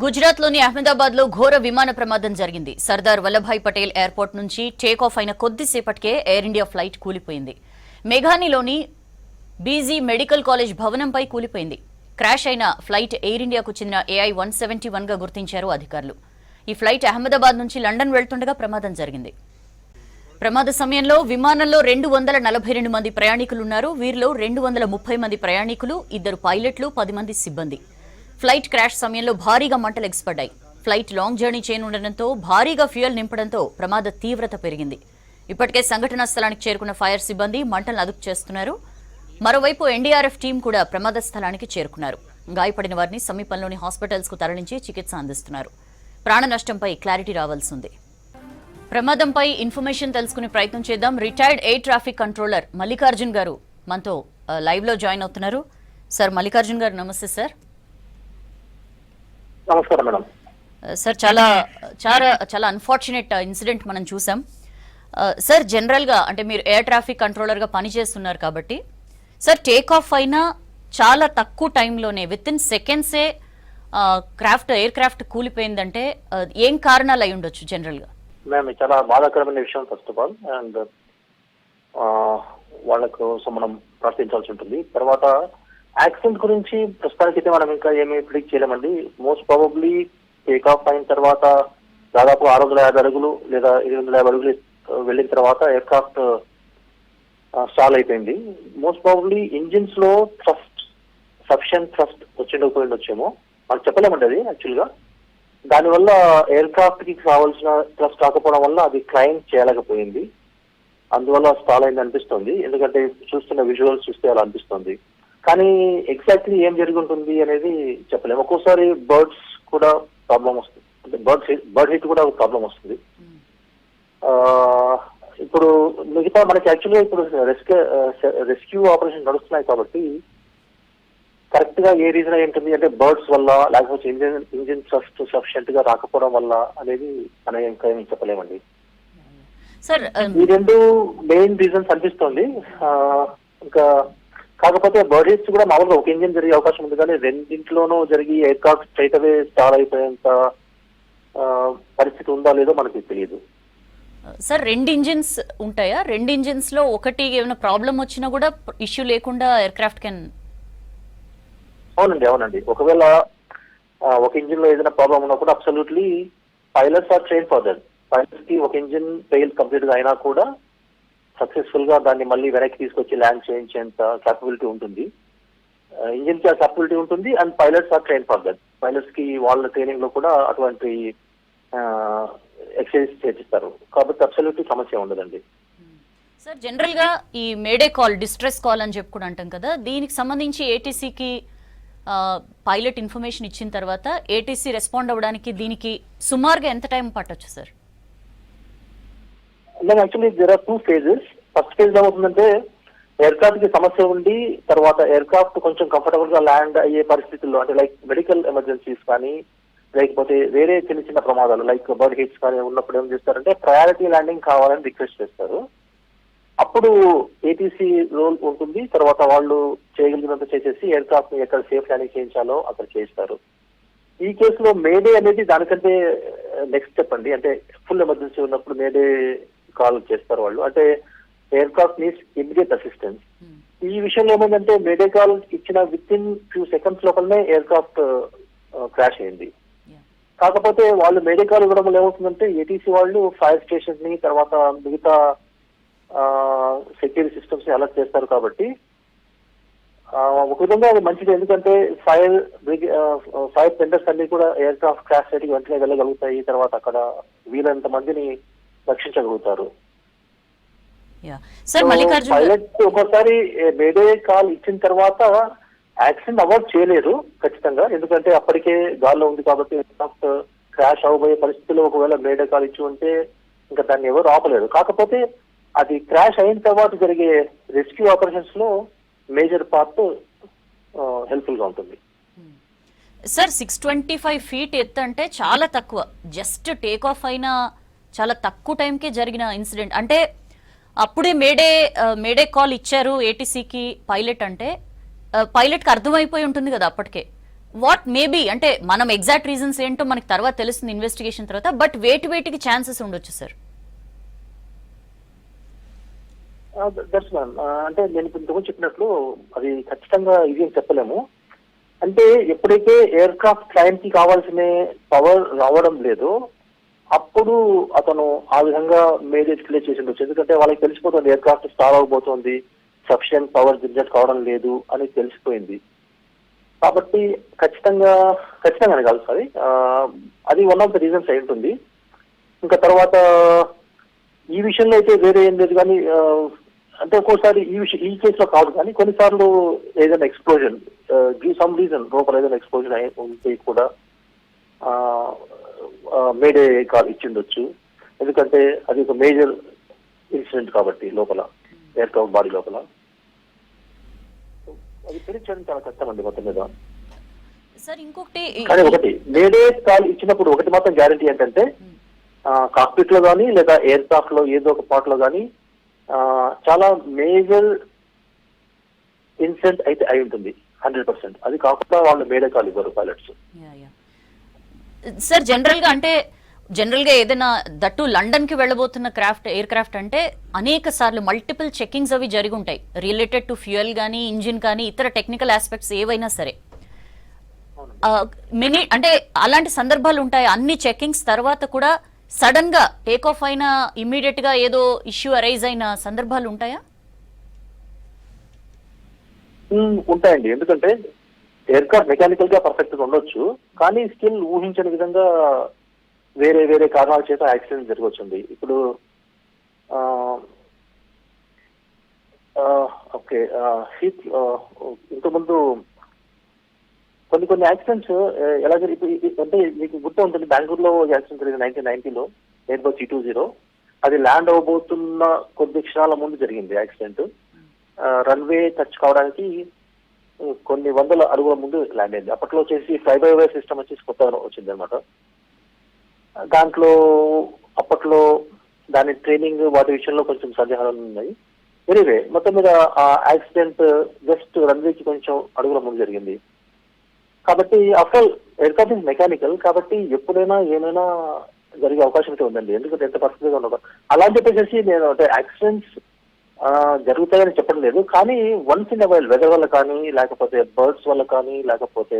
గుజరాత్లోని అహ్మదాబాద్లో ఘోర విమాన ప్రమాదం జరిగింది. సర్దార్ వల్లభాయ్ పటేల్ ఎయిర్పోర్ట్ నుంచి టేకాఫ్ అయిన కొద్దిసేపటికే ఎయిర్ ఇండియా ఫ్లైట్ కూలిపోయింది. మేఘానీలోని బీజీ మెడికల్ కాలేజ్ భవనంపై కూలిపోయింది. క్రాష్ అయిన ఫ్లైట్ ఎయిర్ ఇండియాకు చెందిన AI-171 గా గుర్తించారు అధికారులు. ఈ ఫ్లైట్ అహ్మదాబాద్ నుంచి లండన్ వెళ్తుండగా ప్రమాదం జరిగింది. ప్రమాద సమయంలో విమానంలో 242 మంది ప్రయాణికులున్నారు. వీరిలో 230 మంది ప్రయాణికులు, 2 పైలట్లు, 10 మంది సిబ్బంది. ఫ్లైట్ క్రాష్ సమయంలో భారీగా మంటలు ఎగసిపడ్డాయి. ఫ్లైట్ లాంగ్ జర్నీ చేయనుండటంతో భారీగా ఫ్యూయల్ నింపడంతో ప్రమాద తీవ్రత పెరిగింది. ఇప్పటికే సంఘటనా స్థలానికి చేరుకున్న ఫైర్ సిబ్బంది మంటలను అదుపు చేస్తున్నారు. మరోవైపు ఎన్డీఆర్ఎఫ్ టీం కూడా ప్రమాద స్థలానికి చేరుకున్నారు. గాయపడిన వారిని సమీపంలోని హాస్పిటల్స్ కు తరలించి చికిత్స అందిస్తున్నారు. ప్రాణ నష్టంపై క్లారిటీ రావాల్సి ఉంది. ప్రమాదంపై ఇన్ఫర్మేషన్ తెలుసుకునే ప్రయత్నం చేద్దాం. Retired air traffic controller Mallikarjun గారు మనతో లైవ్ లో జాయిన్ అవుతున్నారు. సార్ మల్లికార్జున్ గారు నమస్తే సార్. నమస్కారం మేడం. సార్ చాలా చాలా చాలా అన్ఫార్చునేట్ ఇన్సిడెంట్ మనం చూసాం. సార్ జనరల్ గా అంటే మీరు ఎయిర్ ట్రాఫిక్ కంట్రోలర్ గా పనిచేస్తున్నారు కాబట్టి సార్ టేక్ ఆఫ్ అయినా చాలా తక్కువ టైంలోనే విత్ ఇన్ సెకండ్సే ఎయిర్ క్రాఫ్ట్ కూలిపోయిందంటే ఏం కారణాలు అయి ఉండొచ్చు జనరల్ గా? మేము చాలా బాధాకరమైన విషయం ఫస్ట్ ఆఫ్ ఆల్, అండ్ వాళ్ళకు మనం ప్రార్థించాల్సి ఉంటుంది. తర్వాత యాక్సిడెంట్ గురించి ప్రస్తుతానికైతే మనం ఇంకా ఏమీ ప్రిడిక్ట్ చేయలేమండి. మోస్ట్ ప్రాబబ్లీ టేక్ ఆఫ్ అయిన తర్వాత దాదాపు 650 అడుగులు లేదా 850 అడుగులు వెళ్ళిన తర్వాత ఎయిర్ క్రాఫ్ట్ స్టాల్ అయిపోయింది. మోస్ట్ ప్రాబబ్లీ ఇంజిన్స్ లో సఫిషియెంట్ థ్రస్ట్ వచ్చిండకపోయిండొచ్చేమో, మనకు చెప్పలేమండి అది యాక్చువల్ గా. దానివల్ల ఎయిర్ క్రాఫ్ట్ కి కావాల్సిన థ్రస్ట్ రాకపోవడం వల్ల అది క్లైమ్ చేయలేకపోయింది. అందువల్ల స్టాల్ అయింది అనిపిస్తుంది, ఎందుకంటే చూస్తున్న విజువల్స్ చూస్తే అలా అనిపిస్తుంది. కానీ ఎగ్జాక్ట్లీ ఏం జరిగి ఉంటుంది అనేది చెప్పలేము. ఒక్కోసారి బర్డ్స్ కూడా ప్రాబ్లం వస్తుంది, అంటే బర్డ్ హిట్ కూడా ప్రాబ్లం వస్తుంది. ఇప్పుడు మిగతా మనకి యాక్చువల్గా ఇప్పుడు రెస్క్యూ ఆపరేషన్ నడుస్తున్నాయి కాబట్టి కరెక్ట్ గా ఏ రీజన్ ఏంటుంది అంటే బర్డ్స్ వల్ల లేకపోతే ఇంజిన్ థ్రస్ట్ సఫిషియెంట్ గా రాకపోవడం వల్ల అనేది మనం ఇంకా ఏం చెప్పలేమండి. ఈ 2 మెయిన్ రీజన్స్ అనిపిస్తుంది. ఇంకా కాకపోతే బర్డ్ హిట్స్ కూడా మామూలుగా ఒక ఇంజిన్ జరిగే అవకాశం ఉంది, కానీ రెండింట్లోనూ జరిగి ఎయిర్ క్రాఫ్ట్ స్ట్రైట్ అవే స్టాల్ అయిపోయేంత పరిస్థితి ఉందా లేదో మనకి తెలియదు. సార్ 2 ఇంజిన్స్ ఉంటాయా? 2 ఇంజిన్స్ లో ఒకటి ఏమైనా ప్రాబ్లం వచ్చినా కూడా ఇష్యూ లేకుండా ఎయిర్ క్రాఫ్ట్ కెన్? అవునండి. ఒకవేళ ఒక ఇంజిన్ లో ఏదైనా ప్రాబ్లం ఉన్నా కూడా absolutely pilots are train for that. Pilots కి ఒక ఇంజిన్ ఫెయిల్ కంప్లీట్ గా అయినా కూడా సక్సెస్ఫుల్ గా దాన్ని మళ్ళీ వెనక్కి తీసుకొచ్చి ల్యాండ్ చేయించేంత క్యాపబిలిటీ ఉంటుంది. ఇంజిన్ కి ఆ క్యాపబిలిటీ ఉంటుంది, and pilots are train for that. Pilots కి వాళ్ళ ట్రైనింగ్ లో కూడా అటువంటి ఎక్సర్సైజ్ చేపిస్తారు కాబట్టి అబ్సల్యూట్లీ సమస్య ఉండదండి. సార్ జనరల్ గా ఈ మేడే కాల్, డిస్ట్రెస్ కాల్ అని చెప్పి కూడా అంటాం కదా, దీనికి సంబంధించి ఏటీసీకి పైలట్ ఇన్ఫర్మేషన్ ఇచ్చిన తర్వాత ఏటీసీ రెస్పాండ్ అవ్వడానికి దీనికి సుమారుగా ఎంత టైం పట్టొచ్చు sir? Actually there are 2 phases. First phase ఏమవుతుందంటే ఎయిర్ క్రాఫ్ట్ కి సమస్య ఉండి తర్వాత ఎయిర్ క్రాఫ్ట్ కొంచెం కంఫర్టబుల్ గా ల్యాండ్ అయ్యే పరిస్థితుల్లో, అంటే లైక్ మెడికల్ ఎమర్జెన్సీస్ కానీ లేకపోతే వేరే చిన్న ప్రమాదాలు లైక్ బర్డ్ హిట్స్ కానీ ఉన్నప్పుడు ఏం చేస్తారంటే ప్రయారిటీ ల్యాండింగ్ కావాలని రిక్వెస్ట్ చేస్తారు. అప్పుడు ఏటీసీ రోల్ ఉంటుంది. తర్వాత వాళ్ళు చేయగలిగినంత చేసేసి ఎయిర్ క్రాఫ్ట్ ని ఎక్కడ సేఫ్ ల్యాండింగ్ చేయించాలో అక్కడ చేస్తారు. ఈ కేసులో మేడే అనేది దానికంటే నెక్స్ట్ స్టెప్ అండి. అంటే ఫుల్ ఎమర్జెన్సీ ఉన్నప్పుడు మేడే కాల్ చేస్తారు వాళ్ళు, అంటే air craft needs immediate assistance. ఈ విషయంలో ఏమైందంటే మేడే కాల్ ఇచ్చిన విత్ ఇన్ ఫ్యూ సెకండ్స్ లోపలనే ఎయిర్ క్రాఫ్ట్ క్రాష్ అయింది. కాకపోతే వాళ్ళు మేడే కాల్ ఇవ్వడం వల్ల ఏమవుతుందంటే ఏటీసీ వాళ్ళు ఫైర్ స్టేషన్స్ ని తర్వాత మిగతా సెక్యూరిటీ సిస్టమ్స్ ని అలర్ట్ చేస్తారు కాబట్టి ఒక విధంగా అది మంచిది, ఎందుకంటే ఫైర్ టెండర్స్ అన్ని కూడా ఎయిర్ క్రాఫ్ట్ క్రాష్ సైట్కి వెంటనే వెళ్ళగలుగుతాయి. తర్వాత అక్కడ వీలైనంత మందిని రక్షించగలుగుతారు. పైలట్ ఒక్కోసారి మేడే కాల్ ఇచ్చిన తర్వాత యాక్సిడెంట్ అవాయిడ్ చేయలేరు ఖచ్చితంగా, ఎందుకంటే అప్పటికే గాల్లో ఉంది కాబట్టి ఎయిర్ క్రాఫ్ట్ క్రాష్ అవబోయే పరిస్థితుల్లో ఒకవేళ మేడే కాల్ ఇచ్చి ఉంటే ఇంకా దాన్ని ఎవరు ఆపలేరు. కాకపోతే అది క్రాష్ అయిన తర్వాత జరిగే రెస్క్యూ ఆపరేషన్స్ లో మేజర్ పార్ట్ హెల్ప్ఫుల్ గా ఉంటుంది. సార్ 625 feet ఎత్తు అంటే చాలా తక్కువ, జస్ట్ టేక్ ఆఫ్ అయిన చాలా తక్కువ టైంకే జరిగిన ఇన్సిడెంట్. అంటే అప్పుడే మేడే కాల్ ఇచ్చారు ఏటీసీకి పైలట్ అంటే పైలట్కి అర్థమైపోయి ఉంటుంది కదా అప్పటికే, వాట్ మేబీ అంటే మనం ఎగ్జాక్ట్ రీజన్స్ ఏంటో మనకి తర్వాత తెలుస్తుంది ఇన్వెస్టిగేషన్ తర్వాత, బట్ వేటికి ఛాన్సెస్ ఉండొచ్చు సార్? That's ma'am. అంటే నేను ఇప్పుడు ఇంతకుముందు చెప్పినట్లు అది ఖచ్చితంగా ఇది అని చెప్పలేము. అంటే ఎప్పుడైతే ఎయిర్ క్రాఫ్ట్ క్లయింట్ కి కావాల్సిన పవర్ రావడం లేదో అప్పుడు అతను ఆ విధంగా మేజర్ క్లియర్ చేసి ఉండొచ్చు. ఎందుకంటే వాళ్ళకి తెలిసిపోతుంది ఎయిర్ క్రాఫ్ట్ స్టాల్ అవబోతోంది, సఫిషియెంట్ పవర్ జనరేట్ కావడం లేదు అని తెలిసిపోయింది. కాబట్టి ఖచ్చితంగానే కాదు సారీ, అది వన్ ఆఫ్ ద రీజన్స్ అయి ఉంటుంది. ఇంకా తర్వాత ఈ విషయంలో అయితే వేరే ఏం లేదు కానీ అంటే ఒక్కోసారి ఈ కేసులో కాదు కానీ కొన్నిసార్లు ఏదైనా ఎక్స్ప్లోజన్ సమ్ రీజన్ లోపల ఏదైనా ఎక్స్ప్లోజన్ ఉంటే కూడా మేడే కాల్ ఇచ్చిండొచ్చు. ఎందుకంటే అది ఒక మేజర్ ఇన్సిడెంట్ కాబట్టి లోపల ఎయిర్ క్రాఫ్ట్ బాడీ లోపల అది తెలియచేయడం చాలా కష్టం అండి మొత్తం మీద. సార్ ఇంకొకటి కానీ ఒకటి మేడే కాల్ ఇచ్చినప్పుడు ఒకటి మాత్రం గ్యారంటీ ఏంటంటే కాక్పిట్ లో కానీ లేదా ఎయిర్ క్రాఫ్ట్ లో ఏదో ఒక పార్ట్ లో కానీ చాలా మేజర్ ఇన్సిడెంట్ అయితే అయి ఉంటుంది 100%. అది కాకుండా వాళ్ళు మేడే కాల్ ఇవ్వరు పైలట్స్. సార్ జనరల్ గా ఏదైనా దట్టు లండన్ కి వెళ్ళబోతున్న ఎయిర్ క్రాఫ్ట్ అంటే అనేక సార్లు మల్టిపుల్ చెకింగ్స్ అవి జరిగి ఉంటాయి రిలేటెడ్ టు ఫ్యూయల్ కానీ ఇంజిన్ కానీ ఇతర టెక్నికల్ ఆస్పెక్ట్స్ ఏవైనా సరే. అంటే అలాంటి సందర్భాలు ఉంటాయి. అన్ని చెకింగ్స్ తర్వాత కూడా సడన్ గా టేక్ ఆఫ్ అయిన ఇమ్మీడియట్ గా ఏదో ఇష్యూ అరైజ్ అయిన సందర్భాలు ఉంటాయా? ఉంటాయండి. ఎందుకంటే ఎయిర్ క్రాఫ్ట్ మెకానికల్ గా పర్ఫెక్ట్ గా ఉండొచ్చు కానీ స్టిల్ ఊహించని విధంగా వేరే కారణాల చేత యాక్సిడెంట్ జరగవచ్చుంది. ఇప్పుడు ఓకే ఇంతకుముందు కొన్ని యాక్సిడెంట్స్ ఎలా జరిగి అంటే మీకు గుర్తు ఉంటుంది, బెంగళూరులో యాక్సిడెంట్ జరిగింది 1990లో ఎయిర్బస్ E20. అది ల్యాండ్ అవబోతున్న కొద్ది క్షణాల ముందు జరిగింది యాక్సిడెంట్. రన్వే టచ్ కావడానికి కొన్ని వందల అడుగుల ముందు ల్యాండ్ అయింది. అప్పట్లో వచ్చేసి ఫ్లై బై వే సిస్టమ్ వచ్చేసి కొత్తగా వచ్చింది అనమాట. దాంట్లో అప్పట్లో దాని ట్రైనింగ్ వాటి విషయంలో కొంచెం సందేహాలు ఉన్నాయి. ఎనీవే మొత్తం మీద ఆ యాక్సిడెంట్ జస్ట్ రన్వేకి కొంచెం అడుగుల ముందు జరిగింది. కాబట్టి ఆఫ్టర్ ఎయిర్క్రాఫ్ట్ ఇస్ మెకానికల్ కాబట్టి ఎప్పుడైనా ఏమైనా జరిగే అవకాశం అయితే ఉందండి. ఎందుకంటే ఎంత పర్ఫెక్ట్ గా ఉండదు అలా అని చెప్పేసి నేను అంటే యాక్సిడెంట్స్ జరుగుతాయని చెప్పడం లేదు. కానీ వన్స్ ఇన్ వైల్ వెదర్ వల్ల కానీ లేకపోతే బర్డ్స్ వల్ల కానీ లేకపోతే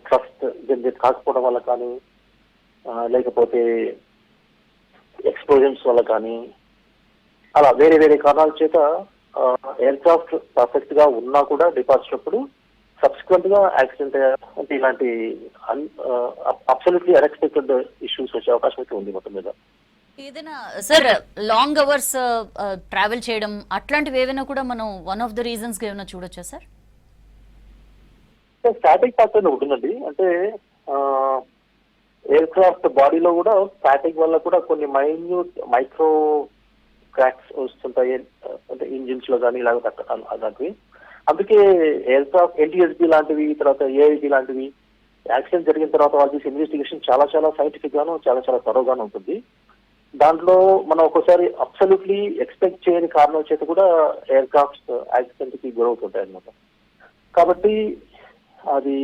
ట్రస్ట్ జనరేట్ కాకపోవడం వల్ల కానీ లేకపోతే ఎక్స్ప్లోజన్స్ వల్ల కానీ అలా వేరే కారణాల చేత ఎయిర్ క్రాఫ్ట్ పర్ఫెక్ట్ గా ఉన్నా కూడా డిపార్చర్ సబ్సిక్వెంట్ గా యాక్సిడెంట్ అంటే ఇలాంటి అబ్సల్యూట్లీ అన్ఎక్స్పెక్టెడ్ ఇష్యూస్ వచ్చే అవకాశం అయితే ఉంది మొత్తం మీద. ఏదైనా సార్ లాంగ్ అవర్స్ ట్రావెల్ చేయడం అట్లాంటివి ఏవైనా కూడా మనం వన్ ఆఫ్ ద రీజన్స్ గా ఏమైనా చూడొచ్చా సార్? స్టాటిక్ ఫ్యాక్టర్ ఉంటుందండి. అంటే ఎయిర్ క్రాఫ్ట్ బాడీలో కూడా స్టాటిక్ వల్ల కూడా కొన్ని మైక్రో క్రాక్స్ వస్తుంటాయి అంటే ఇంజిన్స్ లో కానీ లేకపోతే అలాంటివి. అందుకే ఎయిర్ క్రాఫ్ట్ NTSB లాంటివి తర్వాత AIT లాంటివి యాక్సిడెంట్ జరిగిన తర్వాత వాళ్ళు చేసే ఇన్వెస్టిగేషన్ చాలా సైంటిఫిక్ గాను చాలా త్వరగాను ఉంటుంది. దాంట్లో మనం ఒక్కోసారి అబ్సల్యూట్లీ ఎక్స్పెక్ట్ చేయని కారణం చేత కూడా ఎయిర్ క్రాఫ్ట్స్ యాక్సిడెంట్ కి గురవుతుంటాయి అన్నమాట. కాబట్టి అది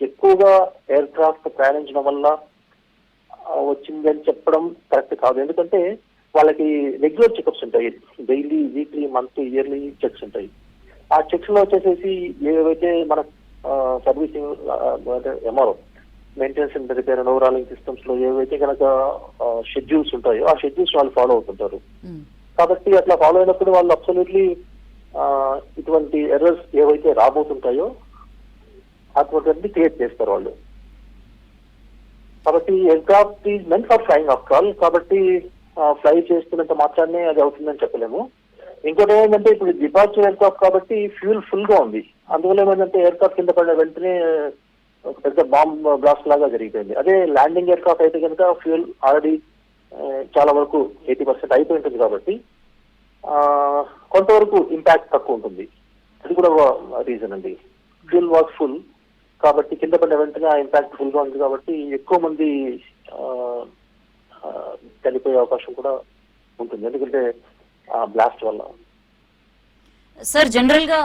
ఎక్కువగా ఎయిర్ క్రాఫ్ట్ ప్రయాణించడం వల్ల వచ్చింది అని చెప్పడం కరెక్ట్ కాదు. ఎందుకంటే వాళ్ళకి రెగ్యులర్ చెకప్స్ ఉంటాయి, daily, weekly, monthly, yearly checks ఉంటాయి. ఆ చెక్స్ లో వచ్చేసేసి ఏవైతే మన సర్వీసింగ్ అంటే MRO maintenance and repair and overhauling systems లో ఏవైతే కనుక షెడ్యూల్స్ ఉంటాయో ఆ షెడ్యూల్స్ వాళ్ళు ఫాలో అవుతుంటారు. కాబట్టి అట్లా ఫాలో అయినప్పుడు వాళ్ళు అబ్సల్యూట్లీ ఇటువంటి ఎర్రర్స్ ఏవైతే రాబోతుంటాయో అటువంటి క్రియేట్ చేస్తారు వాళ్ళు. కాబట్టి aircraft is meant for flying after all. కాబట్టి ఫ్లై చేస్తున్నంత మాత్రాన్ని అది అవుతుందని చెప్పలేము. ఇంకోటి ఏమంటే ఇప్పుడు డిపార్చర్ ఎయిర్క్రాఫ్ట్ కాబట్టి ఫ్యూల్ ఫుల్ గా ఉంది. అందువల్ల ఏమంటే ఎయిర్క్రాఫ్ట్ కింద పడిన వెంటనే ఒక పెద్ద బాంబ్ బ్లాస్ట్ లాగా జరిగిపోయింది. అదే ల్యాండింగ్ ఎయిర్క్రాఫ్ట్ అయితే కనుక ఫ్యూల్ ఆల్రెడీ చాలా వరకు 80% అయిపోయి ఉంటుంది కాబట్టి కొంతవరకు ఇంపాక్ట్ తక్కువ ఉంటుంది. అది కూడా రీజన్ అండి. ఫ్యూల్ వాజ్ ఫుల్ కాబట్టి కింద పడిన వెంటనే ఆ ఇంపాక్ట్ ఫుల్ గా ఉంది కాబట్టి ఎక్కువ మంది చనిపోయే అవకాశం కూడా ఉంటుంది ఎందుకంటే బ్లాస్ట్ వల్ల. సార్ జనరల్ గా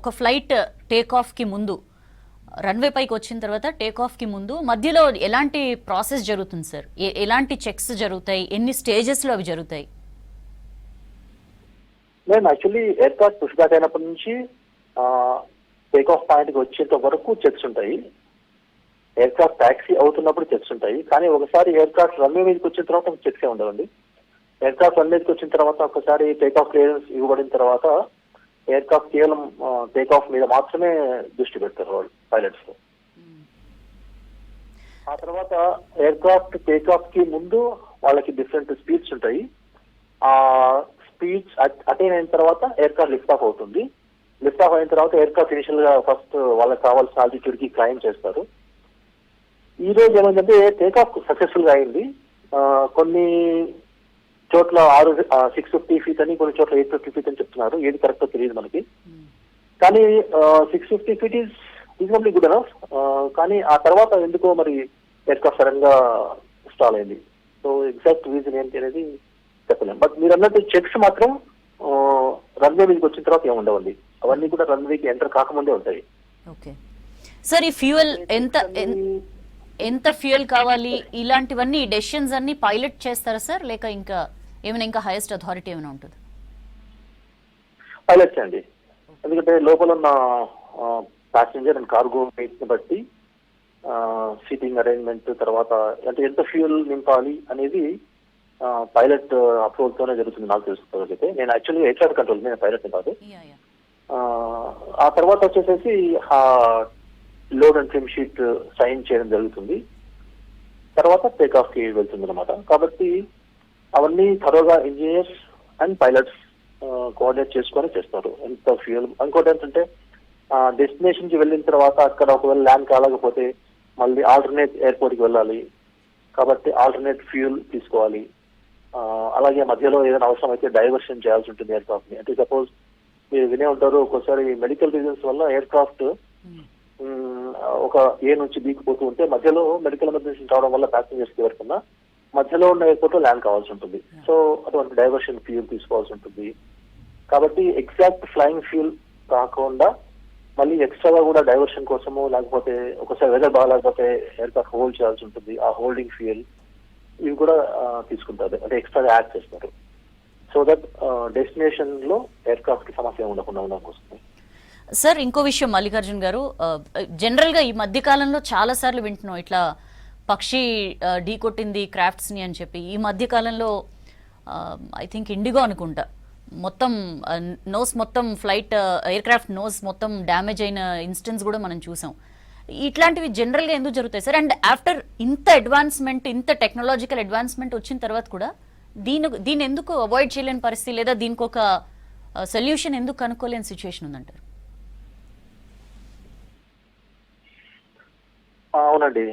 ఒక ఫ్లైట్ టేక్ ఆఫ్ కి ముందు రన్వే పైకి వచ్చిన తర్వాత టేక్ ఆఫ్ కి ముందు మధ్యలో ఎలాంటి ప్రాసెస్ జరుగుతుంది సార్? ఎలాంటి చెక్స్ జరుగుతాయి? ఎన్ని స్టేజెస్ లో అవి జరుగుతాయి? మేము యాక్చువల్లీ ఎయిర్క్రాఫ్ట్ పుష్ బ్యాక్ అయినప్పటి నుంచి టేక్ ఆఫ్ పాయింట్ కి వచ్చేంత వరకు చెక్స్ ఉంటాయి. ఎయిర్క్రాఫ్ట్ టాక్సీ అవుతున్నప్పుడు చెక్స్ ఉంటాయి. కానీ ఒకసారి ఎయిర్క్రాఫ్ట్ రన్వే మీదకి వచ్చిన తర్వాత చెక్స్ ఏ ఉండవండి. ఎయిర్క్రాఫ్ట్ రన్వే మీదకి వచ్చిన తర్వాత ఒకసారి టేక్ ఆఫ్ క్లియరెన్స్ ఇవ్వబడిన తర్వాత ఎయిర్క్రాఫ్ట్ కేవలం టేక్ ఆఫ్ మీద మాత్రమే దృష్టి పెడతారు వాళ్ళు పైలట్స్. ఆ తర్వాత ఎయిర్క్రాఫ్ట్ టేక్ ఆఫ్ కి ముందు వాళ్ళకి డిఫరెంట్ స్పీడ్స్ ఉంటాయి. ఆ స్పీడ్స్ అటైన్ అయిన తర్వాత ఎయిర్క్రాఫ్ట్ లిఫ్ట్ ఆఫ్ అవుతుంది. లిఫ్ట్ ఆఫ్ అయిన తర్వాత ఎయిర్క్రాఫ్ట్ ఇనిషియల్ గా ఫస్ట్ వాళ్ళకి కావాల్సిన ఆల్టిట్యూడ్ కి క్లైమ్ చేస్తారు. ఈ రోజు ఏమైందంటే టేక్ ఆఫ్ సక్సెస్ఫుల్ గా అయింది. కొన్ని చోట్ల 650 ఫీట్ అని, కొన్ని చోట్ల 850 ఫీట్ అని చెప్తున్నారు. ఏది కరెక్టో తెలియదు మనకి. కానీ 650 feet is reasonably good enough. కానీ ఆ తర్వాత ఎందుకో మరి ఎయిర్క్రాఫ్ట్ సడన్ గా స్టాల్ అయింది. సో ఎగ్జాక్ట్ రీజన్ ఏంటి అనేది చెప్పలేము. బట్ మీరు అన్నట్టు చెక్స్ మాత్రం రన్వే మీదకి వచ్చిన తర్వాత ఏమి ఉండవండి. అవన్నీ కూడా రన్వేకి ఎంటర్ కాకముందే ఉంటాయి. ఓకే సార్, ఈ ఫ్యూయల్ ఎంత ఫ్యూయల్ కావాలి ఇలాంటివన్నీ డెసిషన్స్ అన్ని పైలట్ చేస్తారా సార్, లేక ఇంకా ఏమైనా ఇంకా హైయెస్ట్ అథారిటీ ఏమైనా ఉంటుంది? పైలట్స్ అండి. ఎందుకంటే లోపల ఉన్న ప్యాసింజర్ అండ్ కార్గో వెయిట్ ని బట్టి సీటింగ్ అరేంజ్మెంట్, తర్వాత అంటే ఎంత ఫ్యూయల్ నింపాలి అనేది పైలట్ అప్రూవల్ తోనే జరుగుతుంది. నాకు తెలుసుకోవాలి అయితే నేను యాక్చువల్గా ఎయిర్ కంట్రోల్, నేను పైలట్ కాదు. ఆ తర్వాత వచ్చేసేసి load and trim sheet sign చేయడం జరుగుతుంది. తర్వాత టేక్ ఆఫ్ కి వెళ్తుంది అనమాట. కాబట్టి అవన్నీ త్వరగా ఇంజనీర్స్ అండ్ పైలట్స్ కోఆర్డినేట్ చేసుకొని చేస్తారు. ఎంత ఫ్యూయల్, ఇంకోటి ఏంటంటే డెస్టినేషన్ కి వెళ్ళిన తర్వాత అక్కడ ఒకవేళ ల్యాండ్ కాలేకపోతే మళ్ళీ ఆల్టర్నేట్ ఎయిర్పోర్ట్ కి వెళ్ళాలి. కాబట్టి ఆల్టర్నేట్ ఫ్యూయల్ తీసుకోవాలి. అలాగే మధ్యలో ఏదైనా అవసరం అయితే డైవర్షన్ చేయాల్సి ఉంటుంది ఎయిర్క్రాఫ్ట్ ని. అంటే సపోజ్ మీరు వినే ఉంటారు, ఒక్కోసారి మెడికల్ రీజన్స్ వల్ల ఎయిర్క్రాఫ్ట్ ఒక ఏ నుంచి బీకి పోతూ ఉంటే మధ్యలో మెడికల్ ఎమర్జెన్సీ రావడం వల్ల ప్యాసింజర్స్ కి ఎవరికన్నా మధ్యలో ఉన్న ఎయిర్పోర్ట్ లో ల్యాండ్ కావాల్సి ఉంటుంది. సో అటువంటి డైవర్షన్ ఫ్యూల్ తీసుకోవాల్సి ఉంటుంది. కాబట్టి ఎగ్జాక్ట్ ఫ్లయింగ్ ఫ్యూల్ కాకుండా మళ్ళీ ఎక్స్ట్రాగా కూడా డైవర్షన్ కోసము, లేకపోతే ఒకసారి వెదర్ బాగాలేకపోతే ఎయిర్క్రాఫ్ట్ హోల్డ్ చేయాల్సి ఉంటుంది. ఆ హోల్డింగ్ ఫ్యూయల్ ఇవి కూడా తీసుకుంటారు, అంటే ఎక్స్ట్రాగా యాడ్ చేస్తారు. సో దట్ డెస్టినేషన్ లో ఎయిర్క్రాఫ్ట్ కి సమస్య ఉండకుండా ఉండడం కోసం. సార్ ఇంకో విషయం మల్లికార్జున్ గారు, జనరల్ గా ఈ మధ్య కాలంలో చాలా సార్లు వింటున్నాం ఇట్లా పక్షి ఢీ కొట్టింది క్రాఫ్ట్స్ ని అని చెప్పి. ఈ మధ్య కాలంలో ఐ థింక్ ఇండిగో అనుకుంటా మొత్తం నోస్ మొత్తం ఫ్లైట్ ఎయిర్క్రాఫ్ట్ నోస్ మొత్తం డ్యామేజ్ అయిన ఇన్స్టెన్స్ కూడా మనం చూసాం. ఇట్లాంటివి జనరల్ గా ఎందుకు జరుగుతాయి సార్? అండ్ ఆఫ్టర్ ఇంత అడ్వాన్స్మెంట్, ఇంత టెక్నాలజికల్ అడ్వాన్స్మెంట్ వచ్చిన తర్వాత కూడా దీన్ని ఎందుకు అవాయిడ్ చేయలేని పరిస్థితి, లేదా దీనికి ఒక సొల్యూషన్ ఎందుకు కనుక్కోలేని సిచ్యువేషన్ ఉందంటారు? అవునండి,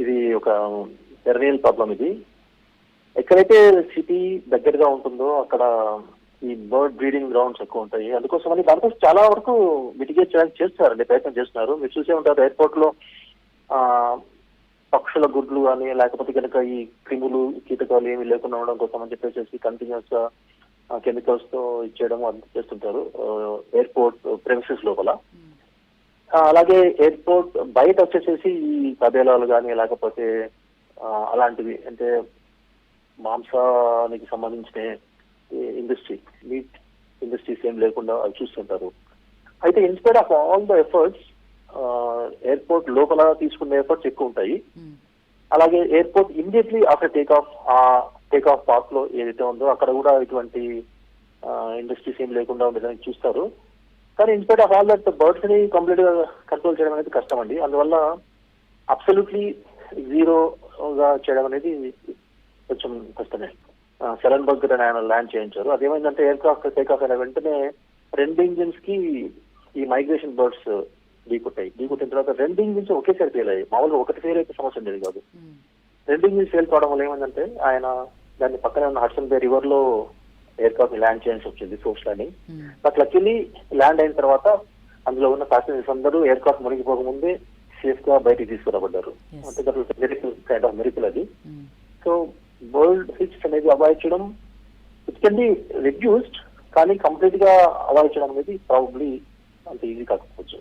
ఇది ఒక పెర్నియల్ ప్రాబ్లం. ఇది ఎక్కడైతే సిటీ దగ్గరగా ఉంటుందో అక్కడ ఈ బర్డ్ బ్రీడింగ్ గ్రౌండ్స్ ఎక్కువ ఉంటాయి. అందుకోసమని దానికోసం చాలా వరకు మిటిగేట్ చేయడానికి చేస్తున్నారండి, ప్రయత్నం చేస్తున్నారు. మీరు చూసే ఉంటారు ఎయిర్పోర్ట్ లో పక్షుల గుడ్లు కానీ, లేకపోతే కనుక ఈ క్రిములు కీటకాలు ఏమి లేకుండా ఉండడం కోసం అని చెప్పేసి కంటిన్యూస్ గా కెమికల్స్ తో ఇచ్చేయడం అంత చేస్తుంటారు ఎయిర్పోర్ట్ ప్రెమిసెస్ లోపల. అలాగే ఎయిర్పోర్ట్ బయట వచ్చేసేసి ఈ తబేలాలు కానీ, లేకపోతే అలాంటివి అంటే మాంసానికి సంబంధించిన ఇండస్ట్రీ, మీట్ ఇండస్ట్రీస్ ఏం లేకుండా అవి చూస్తుంటారు. అయితే inspire of all the efforts airport లోపల తీసుకునే ఎఫర్ట్స్ ఎక్కువ ఉంటాయి. అలాగే airport immediately after take off path లో ఏదైతే ఉందో అక్కడ కూడా ఇటువంటి ఇండస్ట్రీస్ ఏం లేకుండా ఉండడానికి చూస్తారు. కానీ inspire of all that birds ని కంప్లీట్ గా కంట్రోల్ చేయడం అనేది కష్టం అండి. అందువల్ల అబ్సల్యూట్లీ జీరోగా చేయడం అనేది కొంచెం కష్టమే. సెలన్బర్గ్ ఆయన ల్యాండ్ చేయించారు. అదేమైందంటే ఎయిర్క్రాఫ్ట్ టేక్ ఆఫ్ అయిన వెంటనే 2 ఇంజిన్స్ కి ఈ మైగ్రేషన్ బర్డ్స్ ఢీకొట్టిన తర్వాత 2 ఇంజిన్స్ ఒకేసారి ఫెయిల్ అయ్యాయి. మామూలుగా ఒకటి ఫెయిల్ అయితే సమస్య ఉండేది కాదు. 2 ఇంజిన్స్ ఫెయిల్ కావడం వల్ల ఏమైందంటే ఆయన దాన్ని పక్కనే ఉన్న హడ్సన్ బే రివర్ లో ఎయిర్క్రాఫ్ట్ ని ల్యాండ్ చేయాల్సి వచ్చింది, source landing. But luckily land అయిన తర్వాత అందులో ఉన్న ప్యాసింజర్స్ అందరూ ఎయిర్క్రాఫ్ట్ మునిగిపోకముందే సేఫ్ గా బయటికి తీసుకురాబడ్డారు. అంటే మెరికల్ కైండ్ ఆఫ్ మెరికల్ అది. సో బర్డ్ హిట్స్ అనేది అవాయిడ్ చేయడం ఇట్ కెన్ బి రిడ్యూస్డ్, కానీ కంప్లీట్ గా అవాయిడ్ చేయడం అనేది ప్రాబబ్లీ అంత ఈజీ కాకపోవచ్చు.